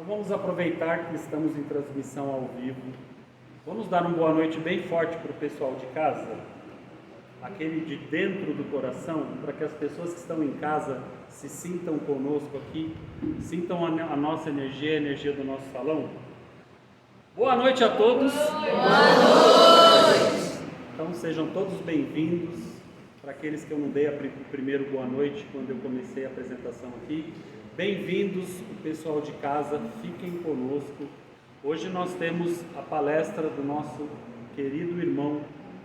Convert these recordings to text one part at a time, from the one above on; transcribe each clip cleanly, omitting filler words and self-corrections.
Então vamos aproveitar que estamos em transmissão ao vivo. Vamos dar uma boa noite bem forte para o pessoal de casa, aquele de dentro do coração, para que as pessoas que estão em casa se sintam conosco aqui, sintam a nossa energia, a energia do nosso salão. Boa noite a todos. Boa noite. Então sejam todos bem-vindos. Para aqueles que eu não dei o primeiro boa noite quando eu comecei a apresentação aqui, bem-vindos, o pessoal de casa, fiquem conosco. Hoje nós temos a palestra do nosso querido irmão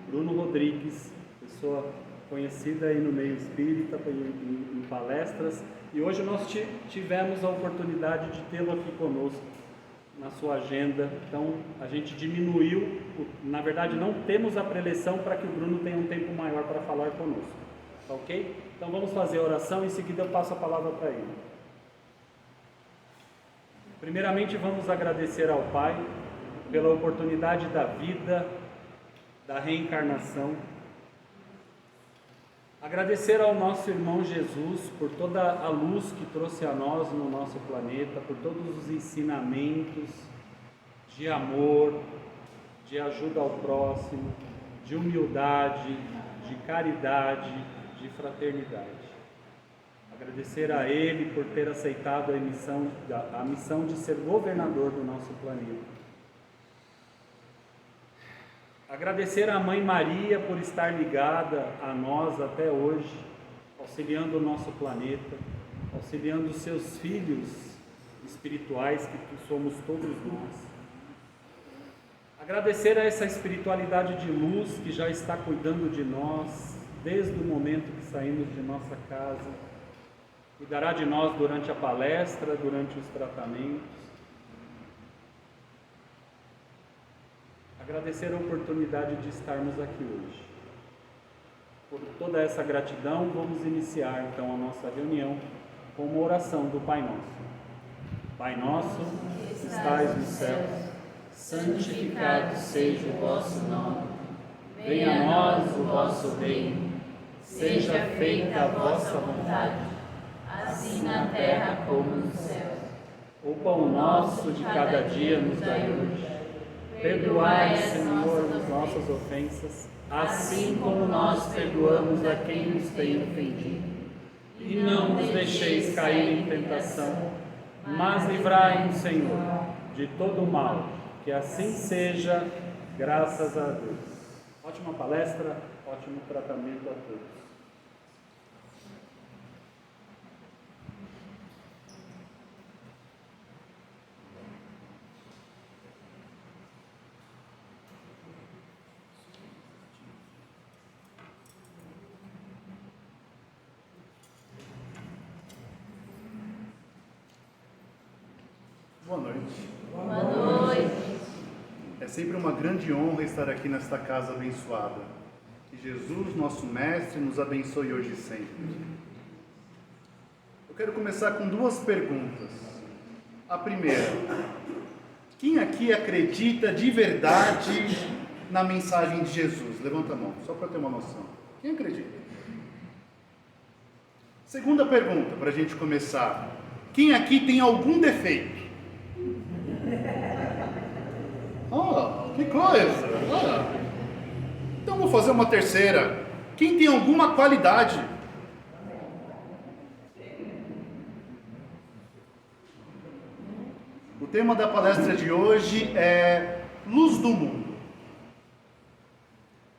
Bruno Rodrigues, pessoa conhecida aí no meio espírita, em palestras, e hoje nós tivemos a oportunidade de tê-lo aqui conosco na sua agenda. Então a gente diminuiu, na verdade não temos a preleção para que o Bruno tenha um tempo maior para falar conosco, ok? Então vamos fazer a oração, em seguida eu passo a palavra para ele. Primeiramente vamos agradecer ao Pai pela oportunidade da vida, da reencarnação. Agradecer ao nosso irmão Jesus por toda a luz que trouxe a nós no nosso planeta, por todos os ensinamentos de amor, de ajuda ao próximo, de humildade, de caridade, de fraternidade. Agradecer a Ele por ter aceitado a missão de ser governador do nosso planeta. Agradecer à Mãe Maria por estar ligada a nós até hoje, auxiliando o nosso planeta, auxiliando os seus filhos espirituais, que somos todos nós. Agradecer a essa espiritualidade de luz que já está cuidando de nós, desde o momento que saímos de nossa casa, cuidará de nós durante a palestra, durante os tratamentos. Agradecer a oportunidade de estarmos aqui hoje. Por toda essa gratidão, vamos iniciar então a nossa reunião com uma oração do Pai Nosso. Pai nosso, que estais nos céus, santificado seja o vosso nome. Venha a nós o vosso reino. Seja feita a vossa vontade, assim na terra como no céu. O pão nosso de cada dia nos dai hoje. Perdoai, Senhor, as nossas ofensas, assim como nós perdoamos a quem nos tem ofendido. E não nos deixeis cair em tentação, mas livrai-nos, Senhor, de todo o mal. Que assim seja, graças a Deus. Ótima palestra, ótimo tratamento a todos. Boa noite. Boa noite. É sempre uma grande honra estar aqui nesta casa abençoada. Que Jesus, nosso Mestre, nos abençoe hoje e sempre. Eu quero começar com duas perguntas. A primeira: quem aqui acredita de verdade na mensagem de Jesus? Levanta a mão, só para ter uma noção. Quem acredita? Segunda pergunta, para a gente começar: quem aqui tem algum defeito? Que coisa! Então vou fazer uma terceira. Quem tem alguma qualidade? O tema da palestra de hoje é Luz do Mundo.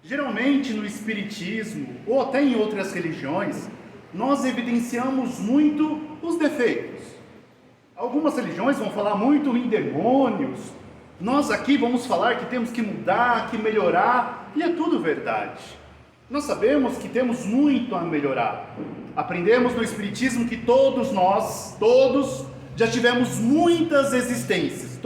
Geralmente no Espiritismo, ou até em outras religiões, nós evidenciamos muito os defeitos. Algumas religiões vão falar muito em demônios. Nós aqui vamos falar que temos que mudar, que melhorar, e é tudo verdade. Nós sabemos que temos muito a melhorar. Aprendemos no Espiritismo que todos nós, já tivemos muitas existências,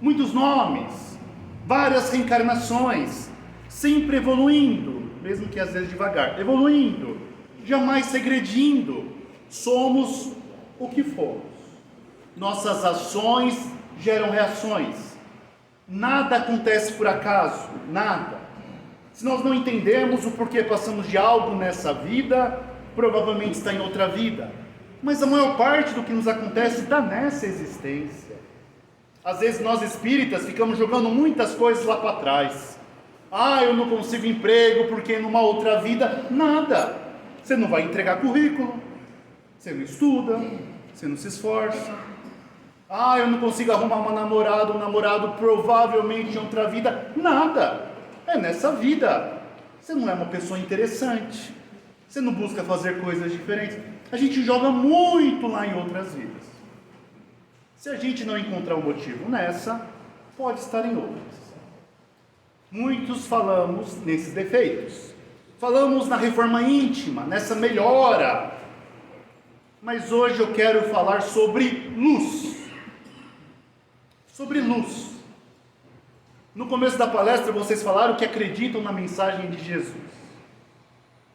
muitos nomes, várias reencarnações, sempre evoluindo, mesmo que às vezes devagar, evoluindo, jamais regredindo. Somos o que fomos. Nossas ações geram reações. Nada acontece por acaso, nada. Se nós não entendemos o porquê passamos de algo nessa vida, provavelmente está em outra vida. mas a maior parte do que nos acontece está nessa existência. Às vezes nós espíritas ficamos jogando muitas coisas lá para trás. Eu não consigo emprego porque numa outra vida, nada. Você não vai entregar currículo, você não estuda, você não se esforça. Eu não consigo arrumar uma namorada, um namorado provavelmente em outra vida, nada. É nessa vida. Você não é uma pessoa interessante, você não busca fazer coisas diferentes. A gente joga muito lá em outras vidas. Se a gente não encontrar um motivo nessa, pode estar em outras. Muitos falamos nesses defeitos, falamos na reforma íntima, nessa melhora, mas hoje eu quero falar sobre luz. Sobre luz. No começo da palestra vocês falaram que acreditam na mensagem de Jesus.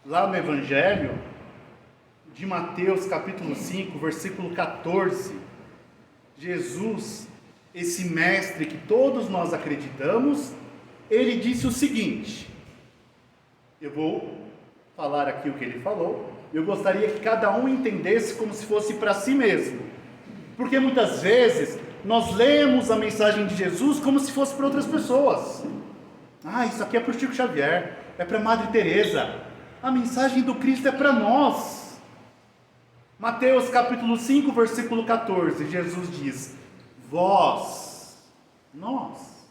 Lá no Evangelho de Mateus capítulo 5, versículo 14, Jesus, esse mestre que todos nós acreditamos, ele disse o seguinte, eu vou falar aqui o que ele falou, eu gostaria que cada um entendesse como se fosse para si mesmo, porque muitas vezes nós lemos a mensagem de Jesus como se fosse para outras pessoas. Isso aqui é para o Chico Xavier, é para a Madre Teresa, a mensagem do Cristo é para nós. Mateus capítulo 5, versículo 14, Jesus diz, vós, nós,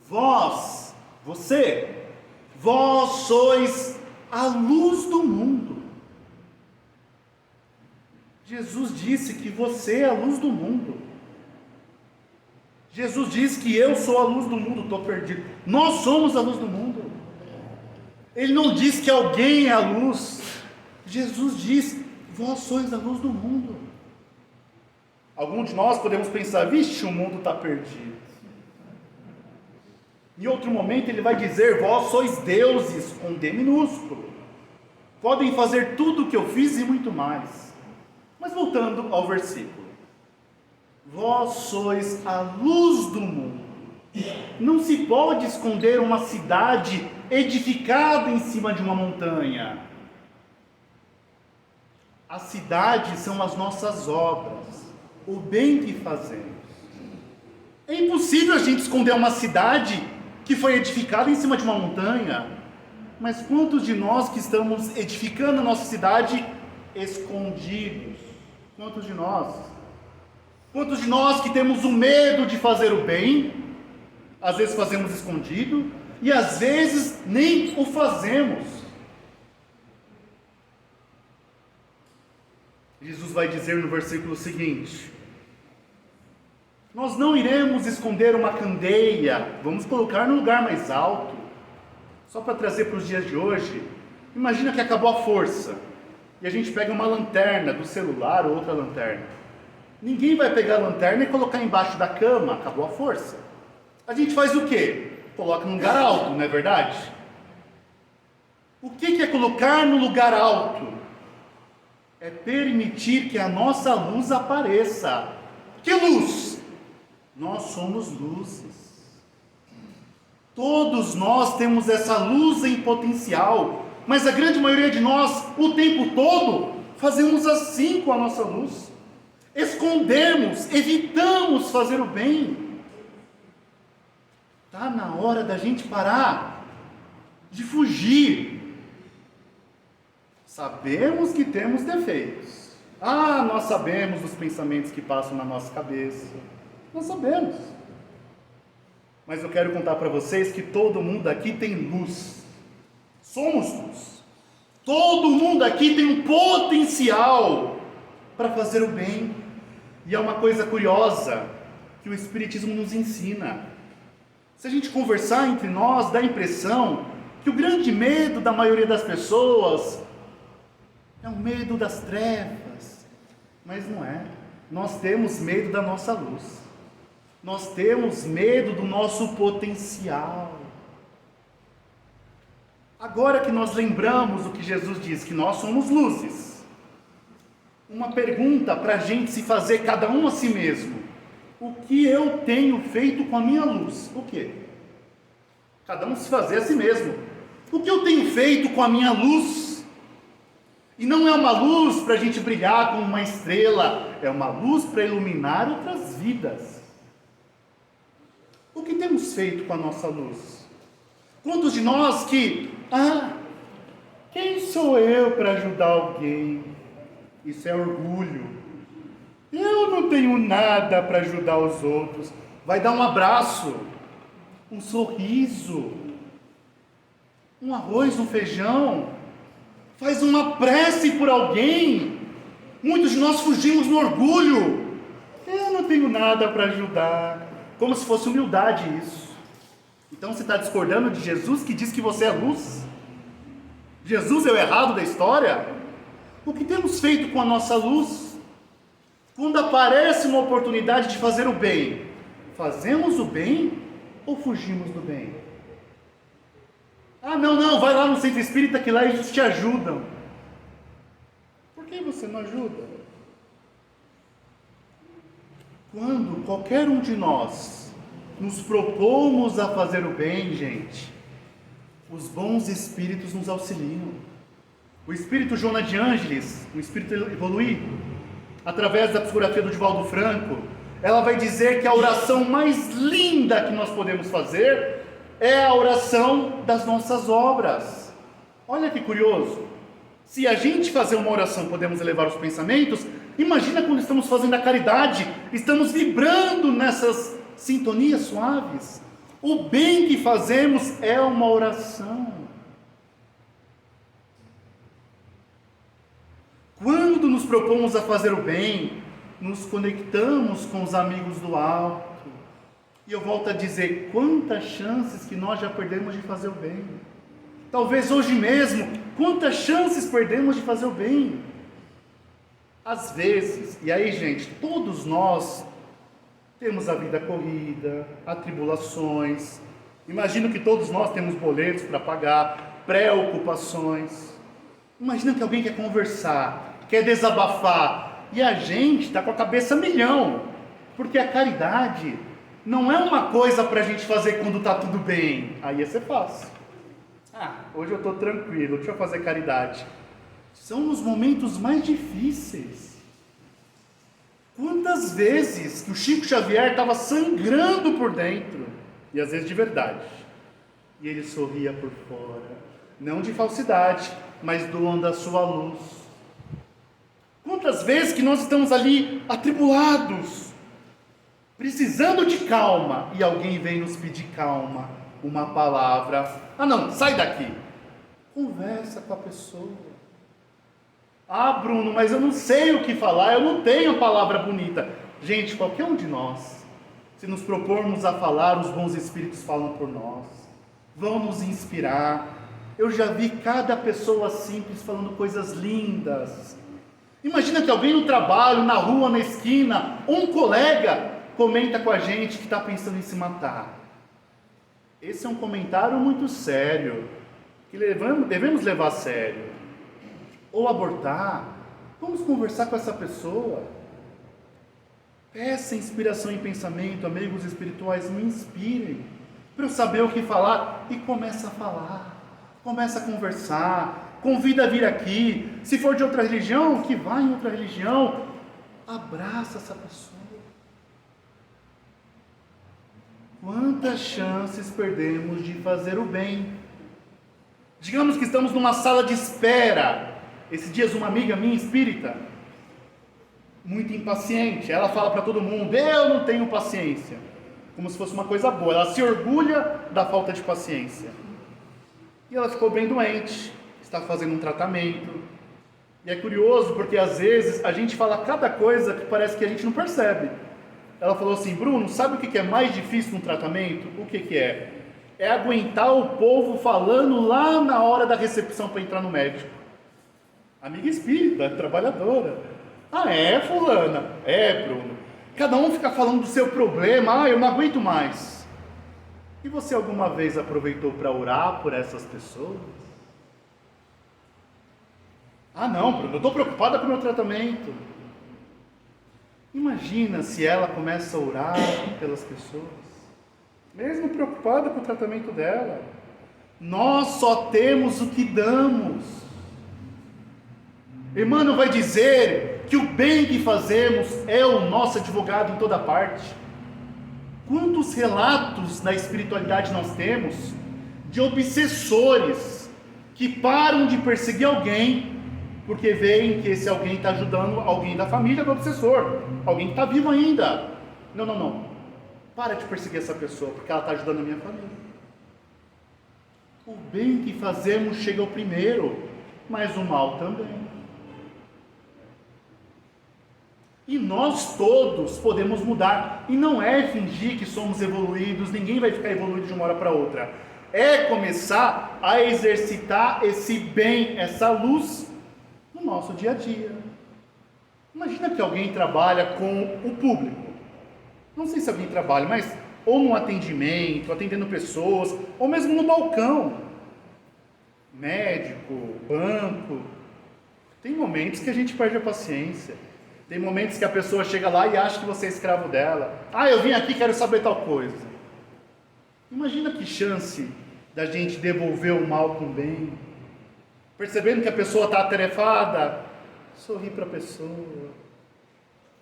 vós, você, vós sois a luz do mundo. Jesus disse que você é a luz do mundo. Jesus diz que eu sou a luz do mundo, estou perdido. Nós somos a luz do mundo. Ele não diz que alguém é a luz. Jesus diz, vós sois a luz do mundo. Alguns de nós podemos pensar, vixe, o mundo está perdido. Em outro momento ele vai dizer, vós sois deuses, com D minúsculo. Podem fazer tudo o que eu fiz e muito mais. Mas voltando ao versículo. Vós sois a luz do mundo. Não se pode esconder uma cidade edificada em cima de uma montanha. As cidades são as nossas obras, o bem que fazemos. É impossível a gente esconder uma cidade que foi edificada em cima de uma montanha. Mas quantos de nós que estamos edificando a nossa cidade escondidos? Quantos de nós? Quantos de nós que temos o medo de fazer o bem, às vezes fazemos escondido, e às vezes nem o fazemos. Jesus vai dizer no versículo seguinte, nós não iremos esconder uma candeia, vamos colocar no lugar mais alto, só para trazer para os dias de hoje. Imagina que acabou a força, e a gente pega uma lanterna do celular ou outra lanterna. Ninguém vai pegar a lanterna e colocar embaixo da cama, acabou a força. A gente faz o quê? Coloca num lugar alto, não é verdade? O que é colocar no lugar alto? É permitir que a nossa luz apareça. Que luz? Nós somos luzes. Todos nós temos essa luz em potencial, mas a grande maioria de nós, o tempo todo, fazemos assim com a nossa luz. Escondemos, evitamos fazer o bem. Está na hora da gente parar de fugir. Sabemos que temos defeitos. Nós sabemos dos pensamentos que passam na nossa cabeça. Nós sabemos. Mas eu quero contar para vocês que todo mundo aqui tem luz. Somos luz. Todo mundo aqui tem um potencial para fazer o bem. E é uma coisa curiosa que o Espiritismo nos ensina. Se a gente conversar entre nós, dá a impressão que o grande medo da maioria das pessoas é o medo das trevas. Mas não é. Nós temos medo da nossa luz. Nós temos medo do nosso potencial. Agora que nós lembramos o que Jesus diz, que nós somos luzes, uma pergunta para a gente se fazer cada um a si mesmo. O que eu tenho feito com a minha luz? O quê? Cada um se fazer a si mesmo. O que eu tenho feito com a minha luz? E não é uma luz para a gente brilhar como uma estrela, é uma luz para iluminar outras vidas. O que temos feito com a nossa luz? Quantos de nós quem sou eu para ajudar alguém? Isso é orgulho. Eu não tenho nada para ajudar os outros. Vai dar um abraço, um sorriso, um arroz, um feijão. Faz uma prece por alguém. Muitos de nós fugimos no orgulho. Eu não tenho nada para ajudar. Como se fosse humildade isso. Então você está discordando de Jesus que diz que você é luz? Jesus é o errado da história? O que temos feito com a nossa luz? Quando aparece uma oportunidade de fazer o bem, fazemos o bem ou fugimos do bem? Não, vai lá no centro espírita que lá eles te ajudam. Por que você não ajuda? Quando qualquer um de nós nos propomos a fazer o bem, gente, os bons espíritos nos auxiliam. O espírito Joana de Ângeles, o espírito evoluído, através da psicografia do Divaldo Franco, ela vai dizer que a oração mais linda que nós podemos fazer é a oração das nossas obras. Olha que curioso. Se a gente fazer uma oração podemos elevar os pensamentos, imagina quando estamos fazendo a caridade, estamos vibrando nessas sintonias suaves. O bem que fazemos é uma oração. Quando nos propomos a fazer o bem, nos conectamos com os amigos do alto. E eu volto a dizer, quantas chances que nós já perdemos de fazer o bem. Talvez hoje mesmo, quantas chances perdemos de fazer o bem. Às vezes, e aí gente, todos nós temos a vida corrida, atribulações. Imagino que todos nós temos boletos para pagar, preocupações. Imagina que alguém quer conversar, quer desabafar, e a gente está com a cabeça a milhão, porque a caridade não é uma coisa para a gente fazer quando está tudo bem. Aí ia ser fácil. Hoje eu estou tranquilo, deixa eu fazer caridade. São nos momentos mais difíceis. Quantas vezes que o Chico Xavier estava sangrando por dentro, e às vezes de verdade, e ele sorria por fora, não de falsidade, mas doando a sua luz. Quantas vezes que nós estamos ali atribulados, precisando de calma, e alguém vem nos pedir calma, uma palavra. Não, sai daqui. Conversa com a pessoa. Bruno, mas eu não sei o que falar, eu não tenho a palavra bonita. Gente, qualquer um de nós, se nos propormos a falar, os bons espíritos falam por nós, vão nos inspirar. Eu já vi cada pessoa simples falando coisas lindas. Imagina que alguém no trabalho, na rua, na esquina, ou um colega comenta com a gente que está pensando em se matar. Esse é um comentário muito sério, que devemos levar a sério. Ou abortar. Vamos conversar com essa pessoa. Peça inspiração em pensamento, amigos espirituais, me inspirem, para eu saber o que falar. E começa a falar, começa a conversar, convida a vir aqui. Se for de outra religião, que vá em outra religião. Abraça essa pessoa. Quantas chances perdemos de fazer o bem? Digamos que estamos numa sala de espera. Esses dias uma amiga minha espírita, muito impaciente, ela fala para todo mundo, eu não tenho paciência, como se fosse uma coisa boa, ela se orgulha da falta de paciência. E ela ficou bem doente, está fazendo um tratamento, e é curioso porque às vezes a gente fala cada coisa que parece que a gente não percebe. Ela falou assim, Bruno, sabe o que é mais difícil no tratamento? O que é? É aguentar o povo falando lá na hora da recepção para entrar no médico. Amiga espírita, trabalhadora. É, fulana? É, Bruno. Cada um fica falando do seu problema. Eu não aguento mais. E você alguma vez aproveitou para orar por essas pessoas? Não, Bruno, eu estou preocupada com o meu tratamento. Imagina se ela começa a orar pelas pessoas, mesmo preocupada com o tratamento dela. Nós só temos o que damos. Emmanuel vai dizer que o bem que fazemos é o nosso advogado em toda parte. Quantos relatos na espiritualidade nós temos de obsessores que param de perseguir alguém porque veem que esse alguém está ajudando alguém da família do obsessor, alguém que está vivo ainda. Não, para de perseguir essa pessoa porque ela está ajudando a minha família. O bem que fazemos chega ao primeiro, mas o mal também. E nós todos podemos mudar, e não é fingir que somos evoluídos, ninguém vai ficar evoluído de uma hora para outra, é começar a exercitar esse bem, essa luz no nosso dia a dia. Imagina que alguém trabalha com o público, não sei se alguém trabalha, mas ou no atendimento, atendendo pessoas, ou mesmo no balcão, médico, banco, tem momentos que a gente perde a paciência. Tem momentos que a pessoa chega lá e acha que você é escravo dela. Eu vim aqui, quero saber tal coisa. Imagina que chance da gente devolver o mal com o bem. Percebendo que a pessoa está atarefada, sorrir para a pessoa,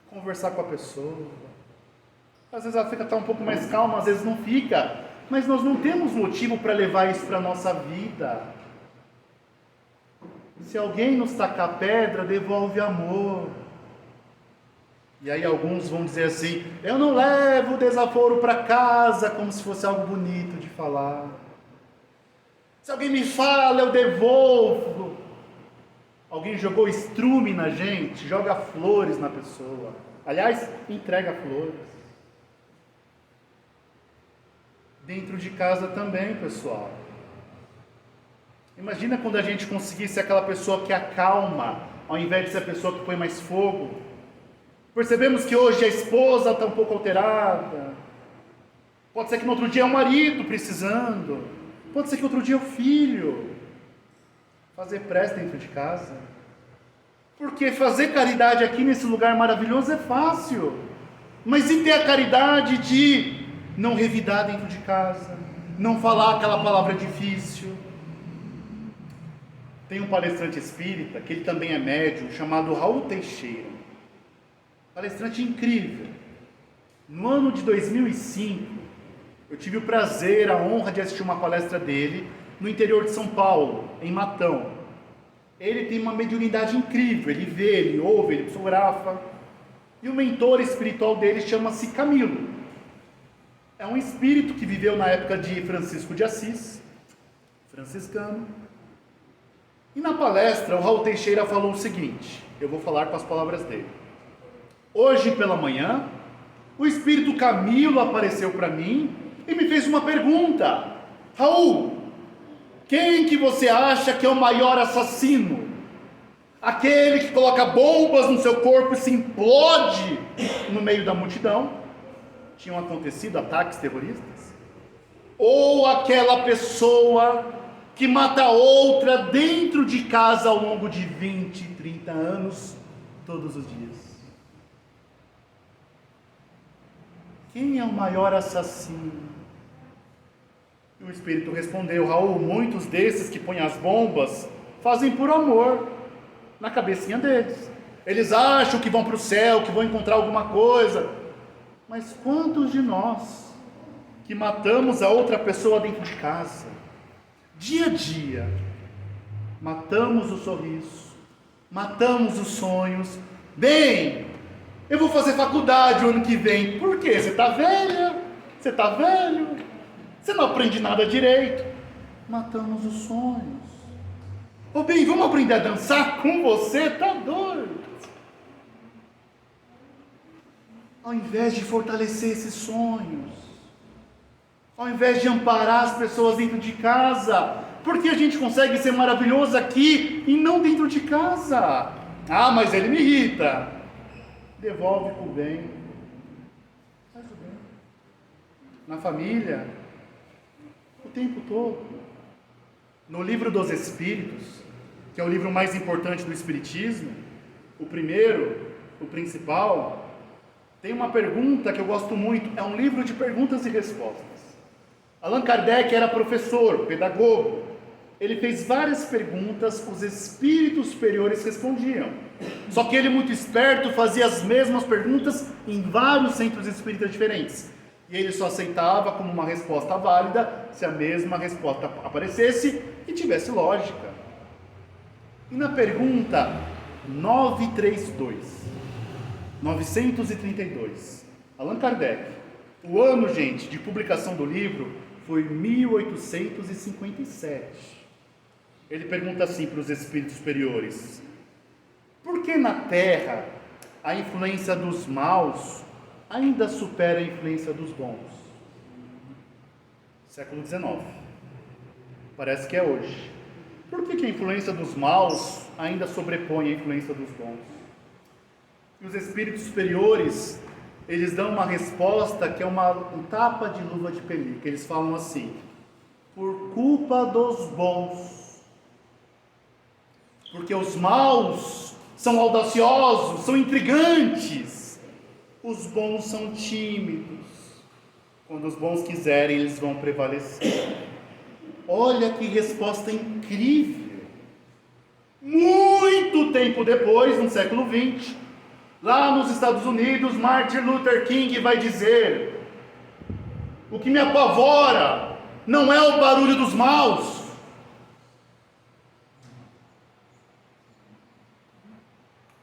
conversar com a pessoa. Às vezes ela fica até um pouco mais calma, às vezes não fica. Mas nós não temos motivo para levar isso para a nossa vida. Se alguém nos tacar pedra, devolve amor. E aí alguns vão dizer assim: eu não levo o desaforo para casa, como se fosse algo bonito de falar. Se alguém me fala, eu devolvo. Alguém jogou estrume na gente, joga flores na pessoa. Aliás, entrega flores. Dentro de casa também, pessoal. Imagina quando a gente conseguisse aquela pessoa que acalma, ao invés de ser a pessoa que põe mais fogo. Percebemos que hoje a esposa está um pouco alterada. Pode ser que no outro dia é o marido precisando. Pode ser que outro dia é o filho. Fazer prece dentro de casa. Porque fazer caridade aqui nesse lugar maravilhoso é fácil. Mas e ter a caridade de não revidar dentro de casa? Não falar aquela palavra difícil? Tem um palestrante espírita, que ele também é médium, chamado Raul Teixeira. Palestrante incrível. No ano de 2005, eu tive o prazer, a honra de assistir uma palestra dele no interior de São Paulo, em Matão. Ele tem uma mediunidade incrível, ele vê, ele ouve, ele psicografa. E o mentor espiritual dele chama-se Camilo. É um espírito que viveu na época de Francisco de Assis, franciscano. E na palestra, o Raul Teixeira falou o seguinte, eu vou falar com as palavras dele. Hoje pela manhã, o espírito Camilo apareceu para mim e me fez uma pergunta. Raul, quem que você acha que é o maior assassino? Aquele que coloca bombas no seu corpo e se implode no meio da multidão? Tinham acontecido ataques terroristas? Ou aquela pessoa que mata outra dentro de casa ao longo de 20, 30 anos, todos os dias? Quem é o maior assassino? E o Espírito respondeu: Raul, muitos desses que põem as bombas fazem por amor, na cabecinha deles. Eles acham que vão para o céu, que vão encontrar alguma coisa. Mas quantos de nós que matamos a outra pessoa dentro de casa, dia a dia, matamos o sorriso, matamos os sonhos? Bem, eu vou fazer faculdade o ano que vem. Por quê? Você está velha? Você está velho? Você não aprende nada direito. Matamos os sonhos. Ô bem, vamos aprender a dançar com você? Tá doido? Ao invés de fortalecer esses sonhos, ao invés de amparar as pessoas dentro de casa, porque a gente consegue ser maravilhoso aqui e não dentro de casa? Mas ele me irrita. Devolve com o bem. Faz o bem. Na família, o tempo todo. No livro dos Espíritos, que é o livro mais importante do Espiritismo, o primeiro, o principal, tem uma pergunta que eu gosto muito, é um livro de perguntas e respostas. Allan Kardec era professor, pedagogo. ele fez várias perguntas, os espíritos superiores respondiam. Só que ele, muito esperto, fazia as mesmas perguntas em vários centros espíritas diferentes. E ele só aceitava como uma resposta válida se a mesma resposta aparecesse e tivesse lógica. E na pergunta 932, Allan Kardec, o ano, gente, de publicação do livro foi 1857. Ele pergunta assim para os espíritos superiores: por que na Terra a influência dos maus ainda supera a influência dos bons? Século XIX. Parece que é hoje. Por que a influência dos maus ainda sobrepõe a influência dos bons? E os espíritos superiores, eles dão uma resposta que é um tapa de luva de pelica. Eles falam assim: por culpa dos bons. Porque os maus são audaciosos, são intrigantes. Os bons são tímidos. Quando os bons quiserem, eles vão prevalecer. Olha que resposta incrível. Muito tempo depois, no século XX, lá nos Estados Unidos, Martin Luther King vai dizer: o que me apavora não é o barulho dos maus,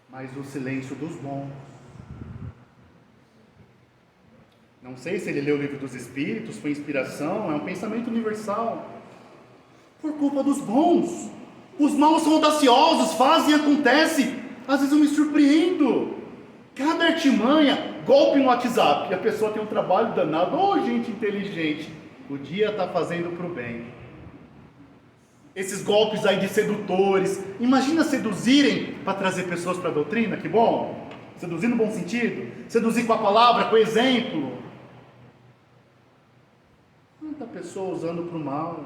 mas o silêncio dos bons. Não sei se ele leu o Livro dos Espíritos, foi inspiração, é um pensamento universal. Por culpa dos bons. Os maus são audaciosos, fazem e acontece. Às vezes eu me surpreendo. Cada artimanha, golpe no WhatsApp, e a pessoa tem um trabalho danado. Gente inteligente, podia estar fazendo para o bem. Esses golpes aí de sedutores, imagina seduzirem para trazer pessoas para a doutrina, que bom. Seduzir no bom sentido, seduzir com a palavra, com o exemplo. Quanta pessoa usando para o mal.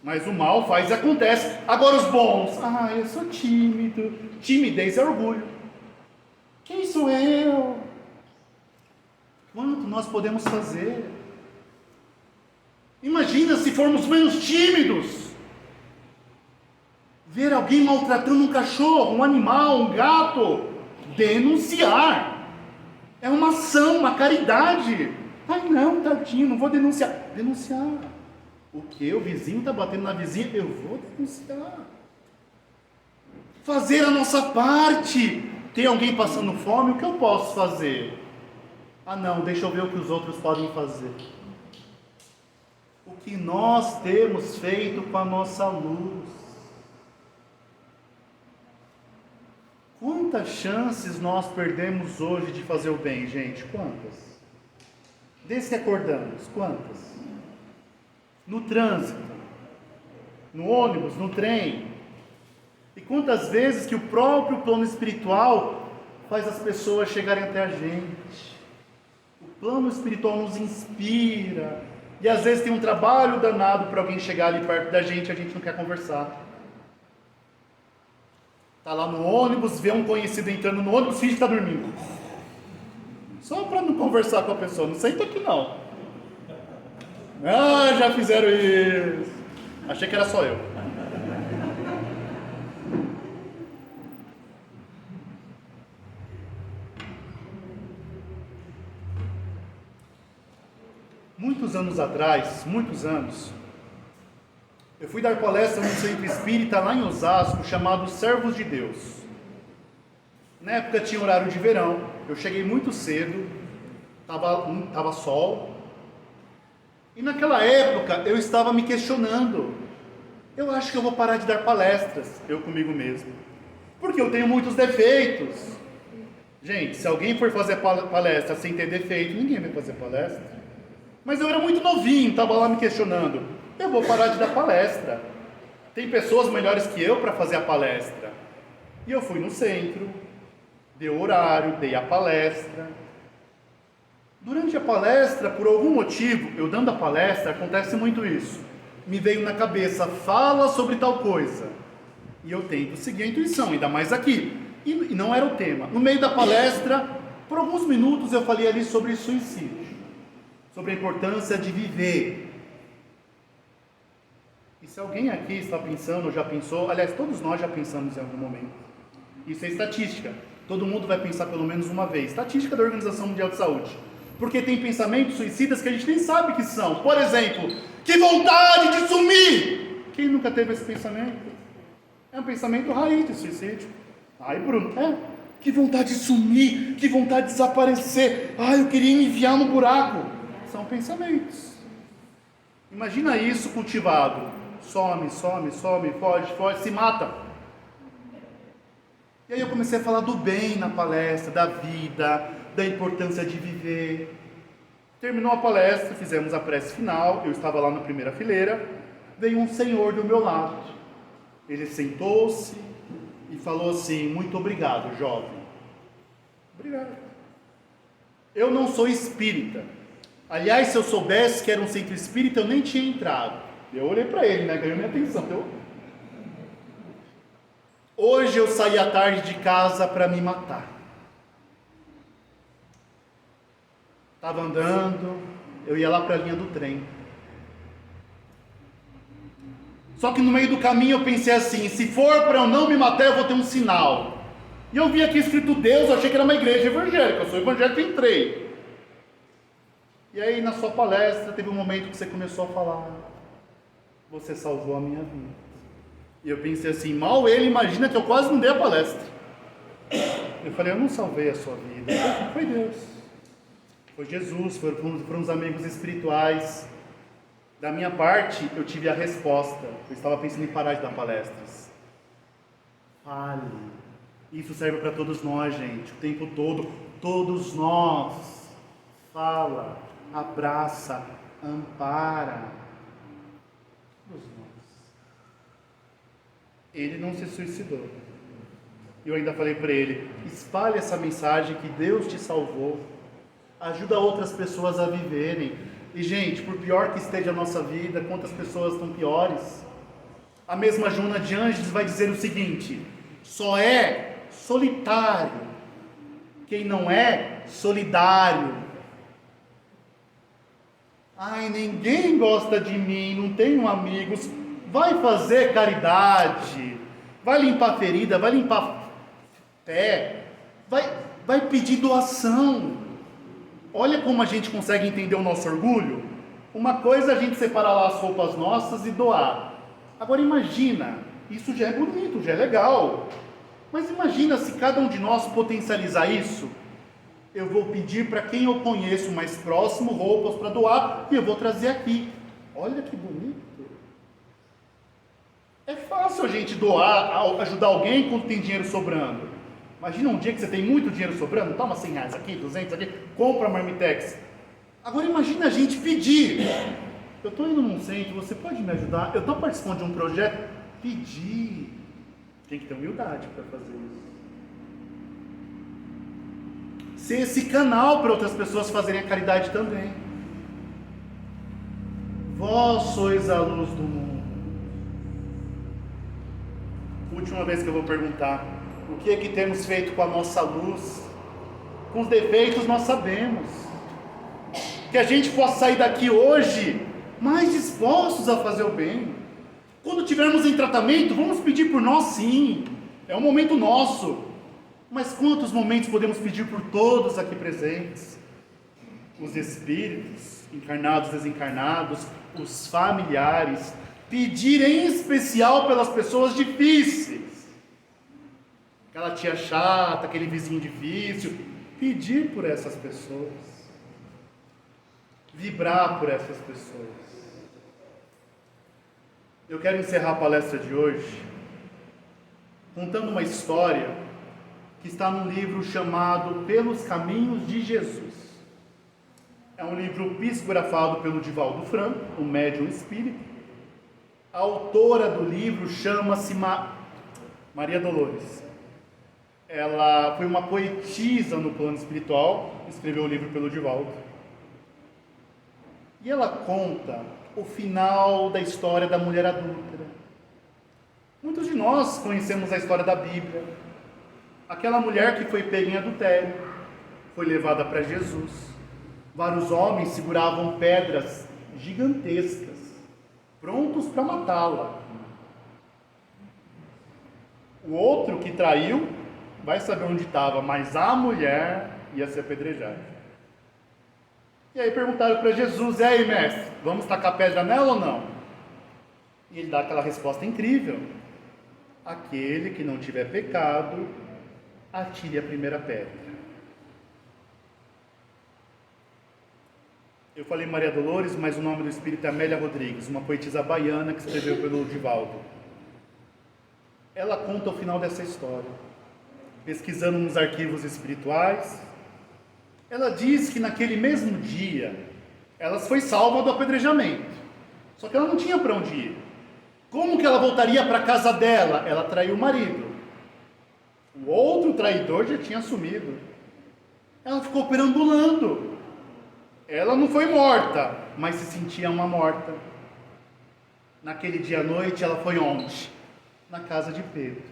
Mas o mal faz e acontece. Agora os bons: eu sou tímido. Timidez é orgulho. Quem sou eu? Quanto nós podemos fazer? Imagina se formos menos tímidos. Ver alguém maltratando um cachorro, um animal, um gato, denunciar. É uma ação, uma caridade. Não, tadinho, não vou denunciar. Denunciar. O que? O vizinho está batendo na vizinha? Eu vou denunciar. Fazer a nossa parte. Tem alguém passando fome? O que eu posso fazer? Não, deixa eu ver o que os outros podem fazer. O que nós temos feito com a nossa luz? Quantas chances nós perdemos hoje de fazer o bem, gente? Quantas? Desde que acordamos, quantas? No trânsito, no ônibus, no trem. E quantas vezes que o próprio plano espiritual faz as pessoas chegarem até a gente. O plano espiritual nos inspira. E às vezes tem um trabalho danado para alguém chegar ali perto da gente e a gente não quer conversar. Está lá no ônibus, vê um conhecido entrando no ônibus, finge que está dormindo. Só para não conversar com a pessoa. Não senta aqui não. Já fizeram isso. Achei que era só eu. Muitos anos atrás, eu fui dar palestra num centro espírita lá em Osasco, chamado Servos de Deus. Na época tinha horário de verão, eu cheguei muito cedo, estava sol, e naquela época eu estava me questionando: eu acho que eu vou parar de dar palestras, eu comigo mesmo, porque eu tenho muitos defeitos. Gente, se alguém for fazer palestra sem ter defeito, ninguém vai fazer palestra. Mas eu era muito novinho, estava lá me questionando: eu vou parar de dar palestra. Tem pessoas melhores que eu para fazer a palestra. E eu fui no centro, dei o horário, dei a palestra. Durante a palestra, por algum motivo, eu dando a palestra, acontece muito isso. Me veio na cabeça: fala sobre tal coisa. E eu tento seguir a intuição, ainda mais aqui. E não era o tema. No meio da palestra, por alguns minutos eu falei ali sobre suicídio. Sobre a importância de viver. E se alguém aqui está pensando, ou já pensou, aliás, todos nós já pensamos em algum momento. Isso é estatística. Todo mundo vai pensar pelo menos uma vez. Estatística da Organização Mundial de Saúde. Porque tem pensamentos suicidas que a gente nem sabe que são. Por exemplo, que vontade de sumir! Quem nunca teve esse pensamento? É um pensamento raiz de suicídio. Ai, Bruno, que vontade de sumir, que vontade de desaparecer. Ai, eu queria me enfiar no buraco. São pensamentos. Imagina isso cultivado. Some, foge, se mata. E aí eu comecei a falar do bem na palestra, da vida, da importância de viver. Terminou a palestra, fizemos a prece final, eu estava lá na primeira fileira, veio um senhor do meu lado. Ele sentou-se e falou assim: muito obrigado, jovem. Obrigado. Eu não sou espírita. Aliás, se eu soubesse que era um centro espírita, eu nem tinha entrado. Eu olhei para ele, né? Ganhou minha atenção. Hoje eu saí à tarde de casa para me matar. Estava andando, eu ia lá para a linha do trem. Só que no meio do caminho eu pensei assim: se for para eu não me matar, eu vou ter um sinal. E eu vi aqui escrito Deus, eu achei que era uma igreja evangélica. Eu sou evangélico e entrei. E aí na sua palestra teve um momento que você começou a falar: você salvou a minha vida. E eu pensei assim: mal ele imagina que eu quase não dei a palestra. Eu falei: eu não salvei a sua vida. Foi Deus, foi Jesus, foram os amigos espirituais. Da minha parte, eu tive a resposta. Eu estava pensando em parar de dar palestras. Fale. Isso serve para todos nós, gente, o tempo todo. Todos nós. Fala, abraça, ampara. Todos nós. Ele não se suicidou. Eu ainda falei para ele: espalhe essa mensagem que Deus te salvou. Ajuda outras pessoas a viverem. E, gente, por pior que esteja a nossa vida, quantas pessoas estão piores? A mesma Joana de Ângeles vai dizer o seguinte: só é solitário quem não é solidário. Ai, ninguém gosta de mim, não tenho amigos. Vai fazer caridade, vai limpar ferida, vai limpar pé, vai pedir doação. Olha como a gente consegue entender o nosso orgulho. Uma coisa é a gente separar lá as roupas nossas e doar. Agora imagina, isso já é bonito, já é legal. Mas imagina se cada um de nós potencializar isso. Eu vou pedir para quem eu conheço mais próximo roupas para doar e eu vou trazer aqui. Olha que bonito. É fácil a gente doar, ajudar alguém quando tem dinheiro sobrando. Imagina um dia que você tem muito dinheiro sobrando, toma 100 reais aqui, 200 aqui, compra a Marmitex. Agora imagina a gente pedir: eu estou indo num centro, você pode me ajudar? Eu estou participando de um projeto. Pedir. Tem que ter humildade para fazer isso. Ser esse canal para outras pessoas fazerem a caridade também. Vós sois a luz do mundo. Última vez que eu vou perguntar: o que é que temos feito com a nossa luz? Com os defeitos nós sabemos. Que a gente possa sair daqui hoje mais dispostos a fazer o bem. Quando estivermos em tratamento, vamos pedir por nós, sim. É um momento nosso. Mas quantos momentos podemos pedir por todos aqui presentes? Os espíritos, encarnados, desencarnados, os familiares. Pedir em especial pelas pessoas difíceis. Aquela tia chata, aquele vizinho difícil. Pedir por essas pessoas. Vibrar por essas pessoas. Eu quero encerrar a palestra de hoje contando uma história que está num livro chamado Pelos Caminhos de Jesus. É um livro psicografado pelo Divaldo Franco, um médium espírita. A autora do livro chama-se Maria Dolores. Ela foi uma poetisa no plano espiritual, escreveu o livro pelo Divaldo. E ela conta o final da história da mulher adúltera. Muitos de nós conhecemos a história da Bíblia. Aquela mulher que foi pega em adultério, foi levada para Jesus. Vários homens seguravam pedras gigantescas prontos para matá-la. O outro que traiu vai saber onde estava, mas a mulher ia ser apedrejada. E aí perguntaram para Jesus: e aí, mestre, vamos tacar pedra nela ou não? E ele dá aquela resposta incrível: aquele que não tiver pecado, atire a primeira pedra. Eu falei Maria Dolores, mas o nome do espírito é Amélia Rodrigues, uma poetisa baiana que escreveu pelo Divaldo. Ela conta o final dessa história, pesquisando nos arquivos espirituais. Ela diz que naquele mesmo dia, ela foi salva do apedrejamento, só que ela não tinha para onde ir. Como que ela voltaria para a casa dela? Ela traiu o marido. O outro traidor já tinha sumido. Ela ficou perambulando. Ela não foi morta, mas se sentia uma morta. Naquele dia à noite, ela foi onde? Na casa de Pedro.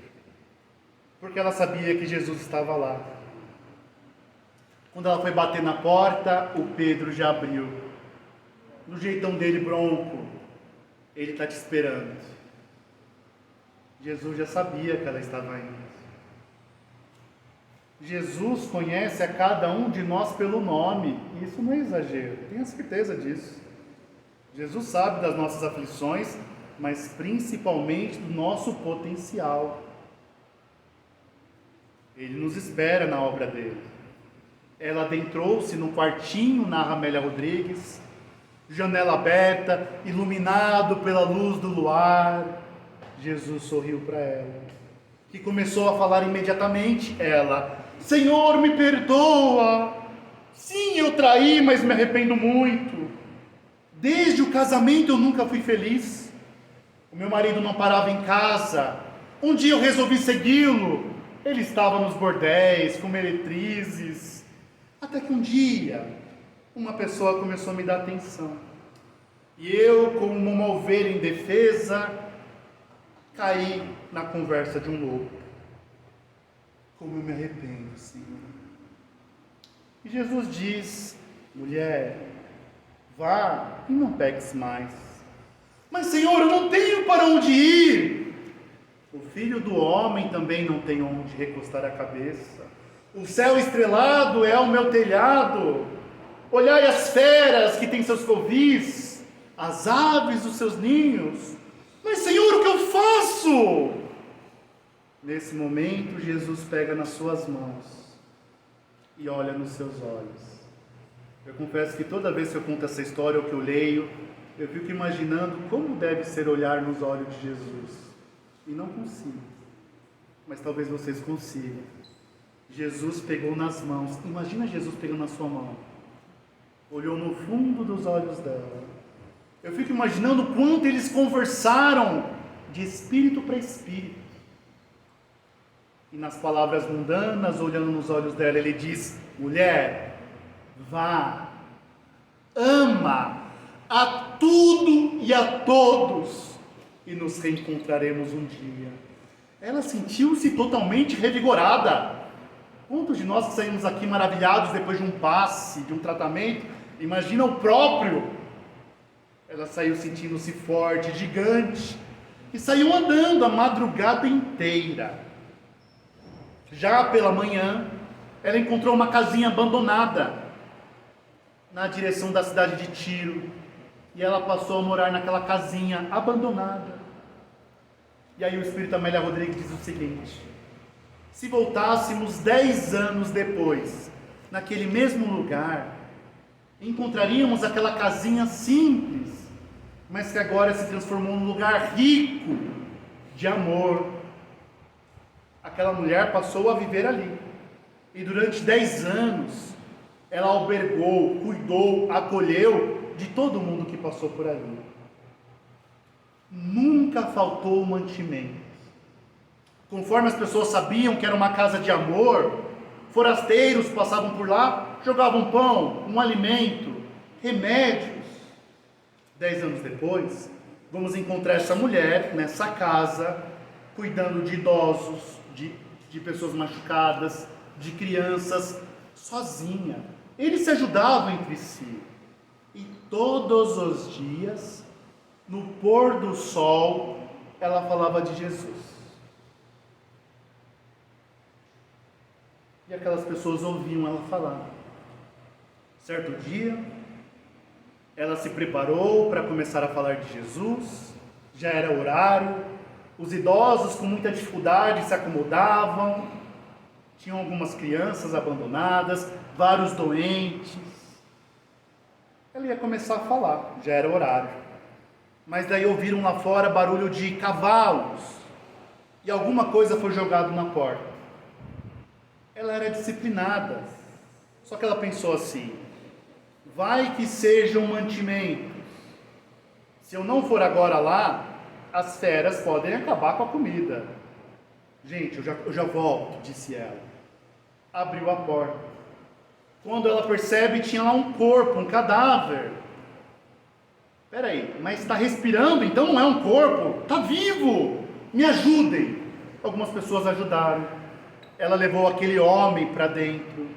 Porque ela sabia que Jesus estava lá. Quando ela foi bater na porta, o Pedro já abriu. No jeitão dele bronco, ele está te esperando. Jesus já sabia que ela estava indo. Jesus conhece a cada um de nós pelo nome. E isso não é exagero, tenha certeza disso. Jesus sabe das nossas aflições, mas principalmente do nosso potencial. Ele nos espera na obra dele. Ela adentrou-se no quartinho, narra Amélia Rodrigues, janela aberta, iluminado pela luz do luar. Jesus sorriu para ela, que começou a falar imediatamente. Ela: Senhor, me perdoa. Sim, eu traí, mas me arrependo muito. Desde o casamento eu nunca fui feliz. O meu marido não parava em casa. Um dia eu resolvi segui-lo. Ele estava nos bordéis, com meretrizes. Até que um dia, uma pessoa começou a me dar atenção. E eu, como uma ovelha indefesa, caí na conversa de um lobo. Como eu me arrependo, Senhor. E Jesus diz: mulher, vá e não peques mais. Mas, Senhor, eu não tenho para onde ir. O Filho do Homem também não tem onde recostar a cabeça. O céu estrelado é o meu telhado. Olhai as feras que têm seus covis, as aves os seus ninhos. Mas, Senhor, o que eu faço? Nesse momento, Jesus pega nas suas mãos e olha nos seus olhos. Eu confesso que toda vez que eu conto essa história ou que eu leio, eu fico imaginando como deve ser olhar nos olhos de Jesus. E não consigo, mas talvez vocês consigam. Jesus pegou nas mãos, imagina Jesus pegando na sua mão, olhou no fundo dos olhos dela. Eu fico imaginando o quanto eles conversaram de espírito para espírito. E nas palavras mundanas, olhando nos olhos dela, ele diz: mulher, vá, ama a tudo e a todos, e nos reencontraremos um dia. Ela sentiu-se totalmente revigorada. Quantos de nós que saímos aqui maravilhados depois de um passe, de um tratamento, imagina o próprio? Ela saiu sentindo-se forte, gigante, e saiu andando a madrugada inteira. Já pela manhã, ela encontrou uma casinha abandonada na direção da cidade de Tiro, e ela passou a morar naquela casinha abandonada. E aí o Espírito Amélia Rodrigues diz o seguinte: se voltássemos 10 anos depois, naquele mesmo lugar, encontraríamos aquela casinha simples, mas que agora se transformou num lugar rico de amor. Aquela mulher passou a viver ali, e durante 10 anos, ela albergou, cuidou, acolheu de todo mundo que passou por ali. Nunca faltou mantimento. Conforme as pessoas sabiam que era uma casa de amor, forasteiros passavam por lá, jogavam pão, um alimento, remédios. 10 anos depois, vamos encontrar essa mulher nessa casa, cuidando de idosos, de pessoas machucadas, de crianças, sozinha. Eles se ajudavam entre si. E todos os dias, No pôr do sol, ela falava de Jesus. E aquelas pessoas ouviam ela falar. Certo dia, ela se preparou para começar a falar de Jesus. Já era horário. Os idosos com muita dificuldade se acomodavam. Tinham algumas crianças abandonadas, vários doentes. Ela ia começar a falar, já era horário. Mas daí ouviram lá fora barulho de cavalos. E alguma coisa foi jogada na porta. Ela era disciplinada. Só que ela pensou assim: vai que sejam mantimentos. Se eu não for agora lá, as feras podem acabar com a comida. Gente, eu já volto, disse ela. Abriu a porta. Quando ela percebe, tinha lá um corpo, um cadáver. Peraí, mas está respirando, então não é um corpo? Está vivo! Me ajudem! Algumas pessoas ajudaram. Ela levou aquele homem para dentro.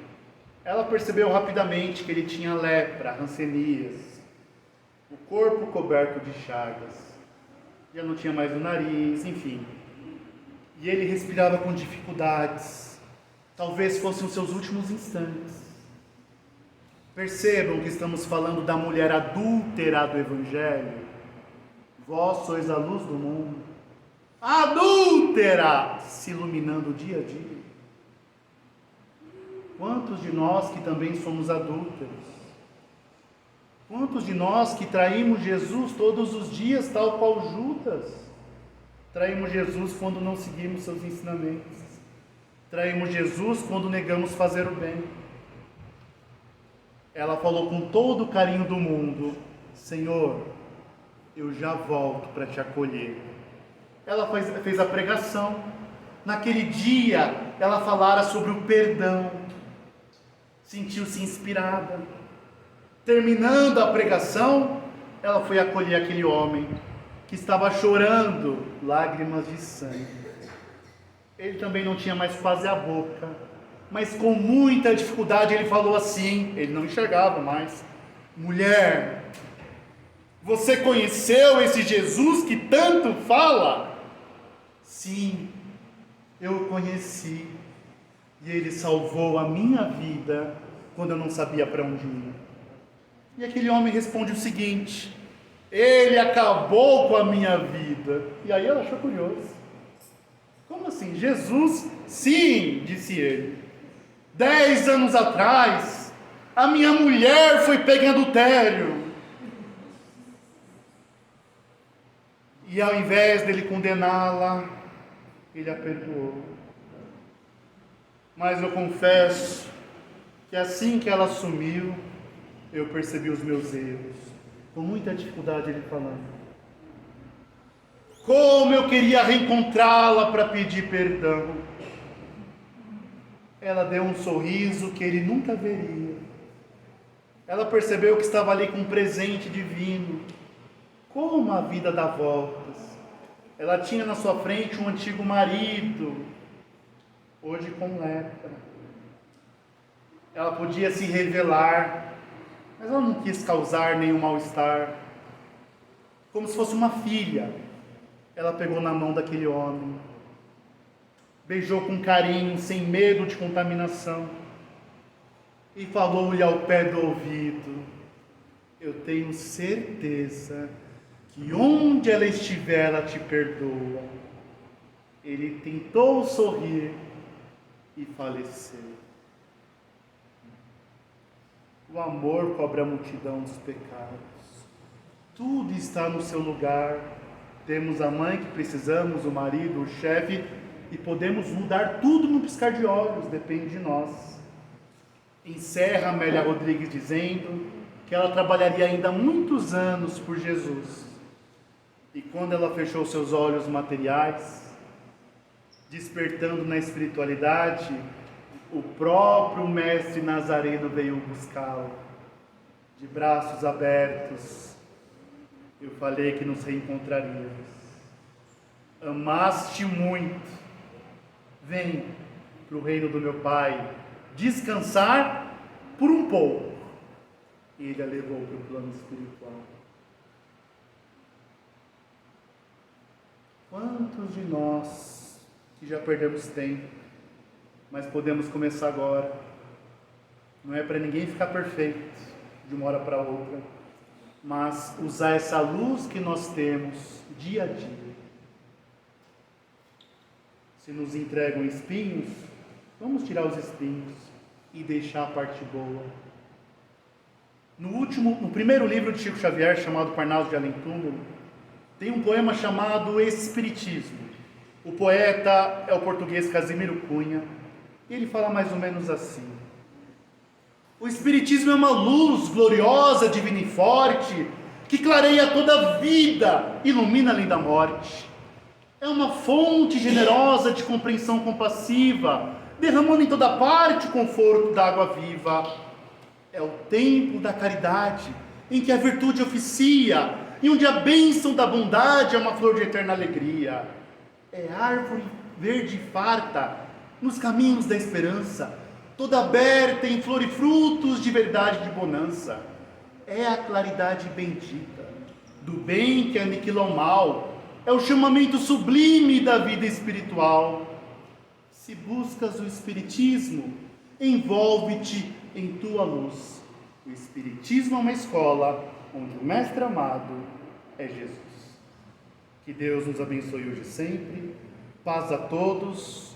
Ela percebeu rapidamente que ele tinha lepra, hanseníase, o corpo coberto de chagas, já não tinha mais o nariz, enfim. E ele respirava com dificuldades, talvez fossem os seus últimos instantes. Percebam que estamos falando da mulher adúltera do Evangelho. Vós sois a luz do mundo. Adúltera! Se iluminando dia a dia. Quantos de nós que também somos adúlteros? Quantos de nós que traímos Jesus todos os dias, tal qual Judas? Traímos Jesus quando não seguimos seus ensinamentos. Traímos Jesus quando negamos fazer o bem. Ela falou com todo o carinho do mundo: Senhor, eu já volto para te acolher. Ela fez a pregação. Naquele dia, ela falara sobre o perdão. Sentiu-se inspirada. Terminando a pregação, ela foi acolher aquele homem que estava chorando lágrimas de sangue. Ele também não tinha mais quase a boca, mas com muita dificuldade ele falou assim, ele não enxergava mais: mulher, você conheceu esse Jesus que tanto fala? Sim, eu o conheci, e ele salvou a minha vida quando eu não sabia para onde ir. E aquele homem responde o seguinte: ele acabou com a minha vida. E aí ela achou curioso. Como assim? Jesus? Sim, disse ele. 10 anos atrás, a minha mulher foi pega em adultério. E ao invés dele condená-la, ele a perdoou. Mas eu confesso que assim que ela sumiu, eu percebi os meus erros. Com muita dificuldade ele falando. Como eu queria reencontrá-la para pedir perdão. Ela deu um sorriso que ele nunca veria. Ela percebeu que estava ali com um presente divino. Como a vida dá voltas. Ela tinha na sua frente um antigo marido, hoje com lepra. Ela podia se revelar, mas ela não quis causar nenhum mal-estar. Como se fosse uma filha, ela pegou na mão daquele homem, beijou com carinho, sem medo de contaminação, e falou-lhe ao pé do ouvido: eu tenho certeza que onde ela estiver, ela te perdoa. Ele tentou sorrir e faleceu. O amor cobre a multidão dos pecados. Tudo está no seu lugar. Temos a mãe que precisamos, o marido, o chefe, e podemos mudar tudo num piscar de olhos, depende de nós. Encerra Amélia Rodrigues dizendo que ela trabalharia ainda muitos anos por Jesus. E quando ela fechou seus olhos materiais, despertando na espiritualidade, o próprio Mestre Nazareno veio buscá-la, de braços abertos. Eu falei que nos reencontraríamos. Amaste muito, vem para o reino do meu Pai, descansar por um pouco. E ele a levou para o plano espiritual. Quantos de nós que já perdemos tempo, mas podemos começar agora? Não é para ninguém ficar perfeito de uma hora para outra, mas usar essa luz que nós temos dia a dia. Se nos entregam espinhos, vamos tirar os espinhos e deixar a parte boa. No primeiro livro de Chico Xavier, chamado Parnaso de Além Túmulo, tem um poema chamado Espiritismo. O poeta é o português Casimiro Cunha, e ele fala mais ou menos assim: o Espiritismo é uma luz gloriosa, divina e forte, que clareia toda a vida, ilumina além da morte. É uma fonte generosa de compreensão compassiva, derramando em toda parte o conforto da água viva. É o templo da caridade, em que a virtude oficia, e onde a bênção da bondade é uma flor de eterna alegria. É árvore verde e farta, nos caminhos da esperança, toda aberta em flor e frutos de verdade e de bonança. É a claridade bendita do bem que aniquila o mal, é o chamamento sublime da vida espiritual. Se buscas o Espiritismo, envolve-te em tua luz. O Espiritismo é uma escola onde o mestre amado é Jesus. Que Deus nos abençoe hoje e sempre. Paz a todos.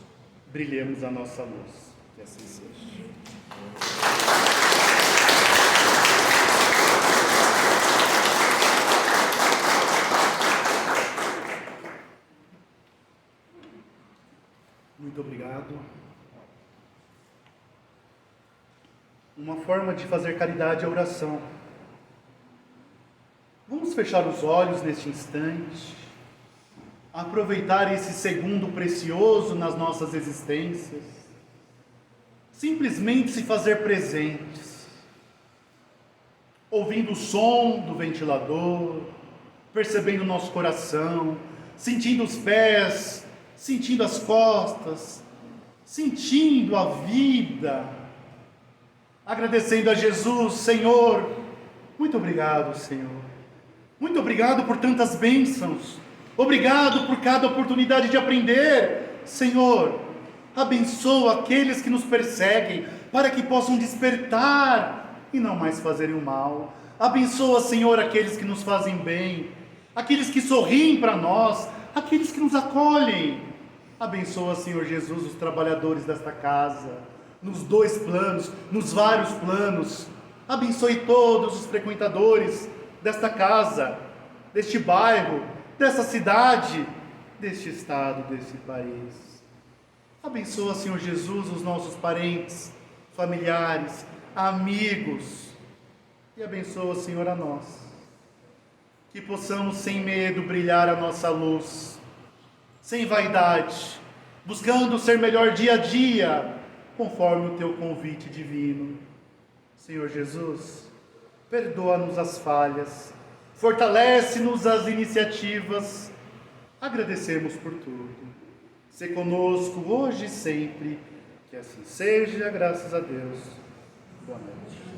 Brilhemos a nossa luz. Que assim seja. Muito obrigado. Uma forma de fazer caridade é a oração. Vamos fechar os olhos neste instante, aproveitar esse segundo precioso nas nossas existências, simplesmente se fazer presentes, ouvindo o som do ventilador, percebendo o nosso coração, sentindo os pés, sentindo as costas, sentindo a vida, agradecendo a Jesus. Senhor, muito obrigado, Senhor. Muito obrigado por tantas bênçãos. Obrigado por cada oportunidade de aprender. Senhor, abençoa aqueles que nos perseguem, para que possam despertar e não mais fazerem o mal. Abençoa, Senhor, aqueles que nos fazem bem, aqueles que sorriem para nós, aqueles que nos acolhem. Abençoa, Senhor Jesus, os trabalhadores desta casa, nos dois planos, nos vários planos. Abençoe todos os frequentadores desta casa, deste bairro, dessa cidade, deste estado, deste país. Abençoa, Senhor Jesus, os nossos parentes, familiares, amigos. E abençoa, Senhor, a nós. Que possamos, sem medo, brilhar a nossa luz, sem vaidade, buscando ser melhor dia a dia, conforme o Teu convite divino. Senhor Jesus, perdoa-nos as falhas, fortalece-nos as iniciativas, agradecemos por tudo. Sê conosco hoje e sempre, que assim seja, graças a Deus. Boa noite.